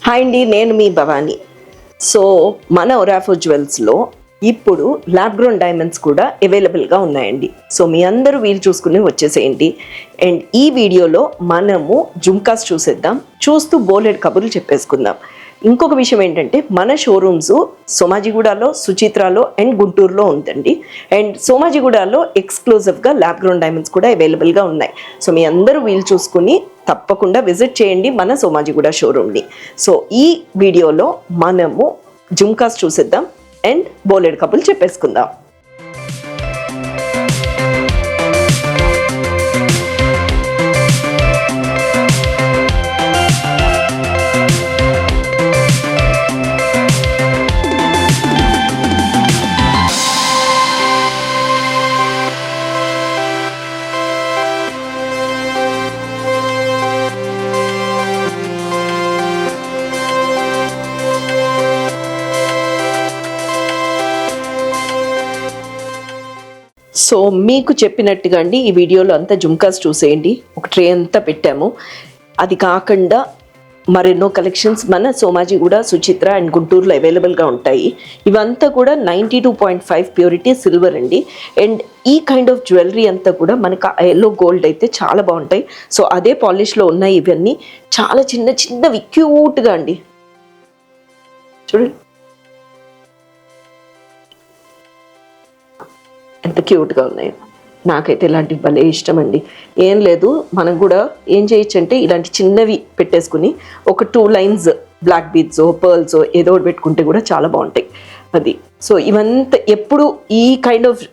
Hi అండి, నేను మీ Bhavani. So మన ఒరాఫో జ్యువెల్స్లో ఇప్పుడు ల్యాబ్ గ్రోన్ డైమండ్స్ కూడా అవైలబుల్గా ఉన్నాయండి. సో మీ అందరూ వీలు చూసుకుని వచ్చేసేయండి. అండ్ ఈ వీడియోలో మనము జుమ్కాస్ చూసేద్దాం, చూస్తూ బోలెడ్ కబుర్లు చెప్పేసుకుందాం. ఇంకొక విషయం ఏంటంటే మన షోరూమ్స్ సోమాజిగూడలో, సుచిత్రాలో అండ్ గుంటూరులో ఉందండి. అండ్ సోమాజిగూడలో ఎక్స్క్లూజివ్గా ల్యాబ్ గ్రోన్ డైమండ్స్ కూడా అవైలబుల్గా ఉన్నాయి. సో మీ అందరూ వీలు చూసుకుని తప్పకుండా విజిట్ చేయండి మన సోమాజిగూడ షోరూమ్ని. సో ఈ వీడియోలో మనము జుమ్కాస్ చూసేద్దాం అండ్ బోలెడ్ కబుర్లు చెప్పేసుకుందాం. సో మీకు చెప్పినట్టుగా అండి, ఈ వీడియోలో అంతా జుమ్కాస్ చూసేయండి. ఒక ట్రే అంతా పెట్టాము. అది కాకుండా మరెన్నో కలెక్షన్స్ మన సోమాజిగూడ, సుచిత్ర అండ్ గుంటూరులో అవైలబుల్గా ఉంటాయి. ఇవంతా కూడా 92.5 ప్యూరిటీ సిల్వర్ అండి. అండ్ ఈ కైండ్ ఆఫ్ జ్యువెలరీ అంతా కూడా మనకు ఎల్లో గోల్డ్ అయితే చాలా బాగుంటాయి. సో అదే పాలిష్లో ఉన్నాయి. ఇవన్నీ చాలా చిన్న చిన్నవి క్యూట్గా అండి, చూడండి ఎంత క్యూట్గా ఉన్నాయి. నాకైతే ఇలాంటివి భలే ఇష్టం అండి. ఏం లేదు, మనం కూడా ఏం చేయొచ్చు అంటే ఇలాంటి చిన్నవి పెట్టేసుకుని ఒక 2 లైన్స్ బ్లాక్ బీడ్స్, పర్ల్స్ ఏదో ఒకటి పెట్టుకుంటే కూడా చాలా బాగుంటాయి అది. సో ఇవంతా ఎప్పుడు ఈ కైండ్ ఆఫ్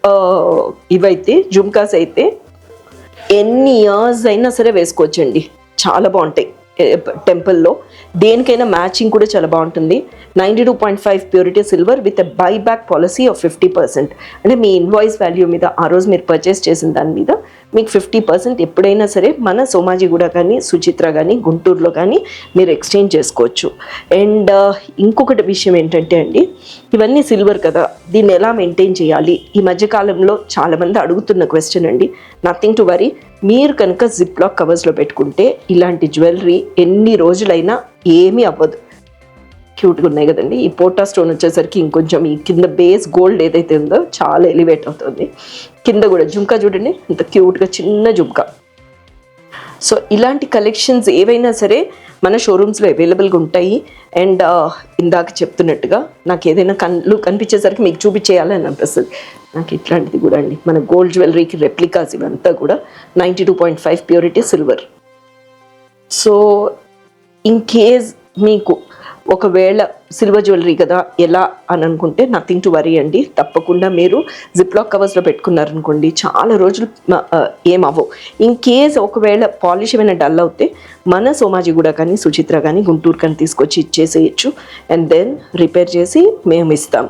ఇవైతే జుమ్కాస్ అయితే ఎన్ని ఇయర్స్ అయినా సరే వేసుకోవచ్చండి, చాలా బాగుంటాయి. టెంపుల్లో దేనికైనా మ్యాచింగ్ కూడా చాలా బాగుంటుంది. 92.5 purity silver with a buyback policy of 50%. అంటే మీ ఇన్వాయిస్ వాల్యూ మీద ఆ రోజు మీరు పర్చేస్ చేసిన దాని మీద మీకు 50% ఎప్పుడైనా సరే మన సోమాజిగూడ కానీ, సుచిత్ర కానీ, గుంటూరులో కానీ మీరు ఎక్స్చేంజ్ చేసుకోవచ్చు. అండ్ ఇంకొకటి విషయం ఏంటంటే అండి, ఇవన్నీ సిల్వర్ కదా, దీన్ని ఎలా మెయింటైన్ చేయాలి? ఈ మధ్యకాలంలో చాలామంది అడుగుతున్న క్వశ్చన్ అండి. నథింగ్ టు వరీ, మీరు కనుక జిప్ లాక్ కవర్స్లో పెట్టుకుంటే ఇలాంటి జ్యువెలరీ ఎన్ని రోజులైనా ఏమీ అవ్వదు. క్యూట్గా ఉన్నాయి కదండి. ఈ పోటా స్టోన్ వచ్చేసరికి ఇంకొంచెం ఈ కింద బేస్ గోల్డ్ ఏదైతే ఉందో చాలా ఎలివేట్ అవుతుంది. కింద కూడా జుమ్కా చూడండి ఇంత క్యూట్గా చిన్న జుమ్కా. సో ఇలాంటి కలెక్షన్స్ ఏవైనా సరే మన షోరూమ్స్లో అవైలబుల్గా ఉంటాయి. అండ్ ఇందాక చెప్తున్నట్టుగా నాకు ఏదైనా కళ్ళు కనిపించేసరికి మీకు చూపించేయాలని అనిపిస్తుంది. నాకు ఇట్లాంటిది కూడా అండి, మన గోల్డ్ జ్యువెలరీకి రెప్లికాస్ ఇవంతా కూడా 92.5 purity silver. So in case మీకు ఒకవేళ సిల్వర్ జ్యువెలరీ కదా ఎలా అని అనుకుంటే నథింగ్ టు వరీ అండి. తప్పకుండా మీరు జిప్లాక్ కవర్స్లో పెట్టుకున్నారనుకోండి చాలా రోజులు ఏమవ్వవు. ఇన్ కేస్ ఒకవేళ పాలిష్ ఏమైనా డల్ అవుతే మన సోమాజిగూడ కానీ, సుచిత్ర కానీ, గుంటూరు కానీ తీసుకొచ్చి ఇచ్చేసేయచ్చు. అండ్ దెన్ రిపేర్ చేసి మేము ఇస్తాం.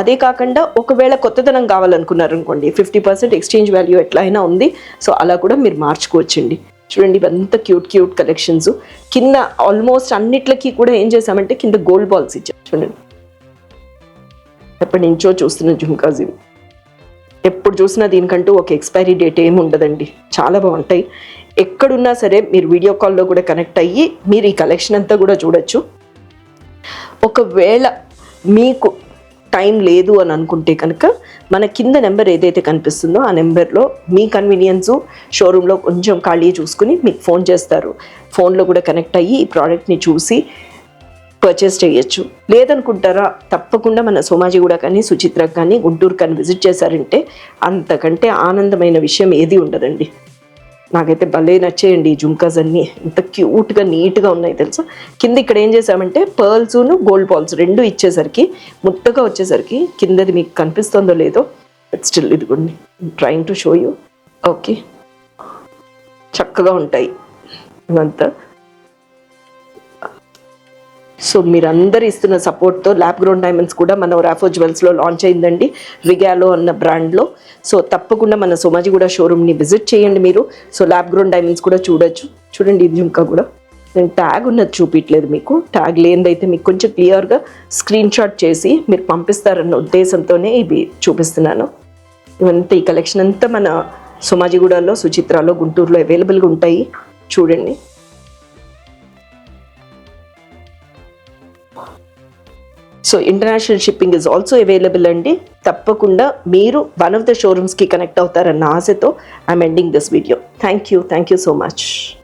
అదే కాకుండా ఒకవేళ కొత్తదనం కావాలనుకున్నారనుకోండి 50% ఎక్స్చేంజ్ వాల్యూ ఎట్లా అయినా ఉంది. సో అలా కూడా మీరు మార్చుకోవచ్చండి. చూడండి ఇవంతా క్యూట్ క్యూట్ కలెక్షన్స్. కింద ఆల్మోస్ట్ అన్నిట్లకి కూడా ఏం చేసామంటే కింద గోల్డ్ బాల్స్ ఇచ్చాం. చూడండి ఎప్పటి నుంచో చూస్తున్న జుమ్కాస్ ఇవి. ఎప్పుడు చూసినా దీనికంటూ ఒక ఎక్స్పైరీ డేట్ ఏమి ఉండదండి, చాలా బాగుంటాయి. ఎక్కడున్నా సరే మీరు వీడియో కాల్లో కూడా కనెక్ట్ అయ్యి మీరు ఈ కలెక్షన్ అంతా కూడా చూడొచ్చు. ఒకవేళ మీకు టైం లేదు అని అనుకుంటే కనుక మన కింద నెంబర్ ఏదైతే కనిపిస్తుందో ఆ నెంబర్లో మీ కన్వీనియన్స్ షోరూంలో కొంచెం ఖాళీ చూసుకుని మీకు ఫోన్ చేస్తారు. ఫోన్లో కూడా కనెక్ట్ అయ్యి ఈ ప్రోడక్ట్ని చూసి పర్చేస్ చేయొచ్చు. లేదనుకుంటారా, తప్పకుండా మన సోమాజిగూడ కానీ, సుచిత్ర కానీ, గుంటూరు కానీ విజిట్ చేశారంటే అంతకంటే ఆనందమైన విషయం ఏది ఉండదండి. నాకైతే భలే నచ్చేయండి ఈ జుమ్కాస్ అన్నీ. ఎంత క్యూట్గా నీట్గా ఉన్నాయి తెలుసా. కింద ఇక్కడ ఏం చేసామంటే పర్ల్స్ను గోల్డ్ బాల్స్ రెండు ఇచ్చేసరికి ముద్దగా వచ్చేసరికి కిందది మీకు కనిపిస్తుందో లేదో, బట్ స్టిల్ ఇదిగోండి trying to show you. Okay, చక్కగా ఉంటాయి ఇవంతా. సో మీరందరూ ఇస్తున్న సపోర్ట్తో ల్యాబ్ గ్రోన్ డైమండ్స్ కూడా మన ఒరాఫో జ్యువెల్స్లో లాంచ్ అయిందండి, రిగాలో అన్న బ్రాండ్లో. సో తప్పకుండా మన సోమాజిగూడ షోరూమ్ని విజిట్ చేయండి మీరు. సో ల్యాబ్ గ్రోన్ డైమండ్స్ కూడా చూడొచ్చు. చూడండి ఇది జుమ్కా కూడా. నేను ట్యాగ్ ఉన్నది చూపించలేదు మీకు. ట్యాగ్ లేనిదైతే మీకు కొంచెం క్లియర్గా స్క్రీన్ షాట్ చేసి మీరు పంపిస్తారన్న ఉద్దేశంతోనే ఇవి చూపిస్తున్నాను. ఇవంతా ఈ కలెక్షన్ అంతా మన సోమాజిగూడలో, సుచిత్రాలో, గుంటూరులో అవైలబుల్గా ఉంటాయి. చూడండి so international shipping is also available అండి. తప్పకుండా మీరు వన్ ఆఫ్ ద షోరూమ్స్కి కనెక్ట్ అవుతారన్న ఆశతో I'm ending this video. Thank you so much.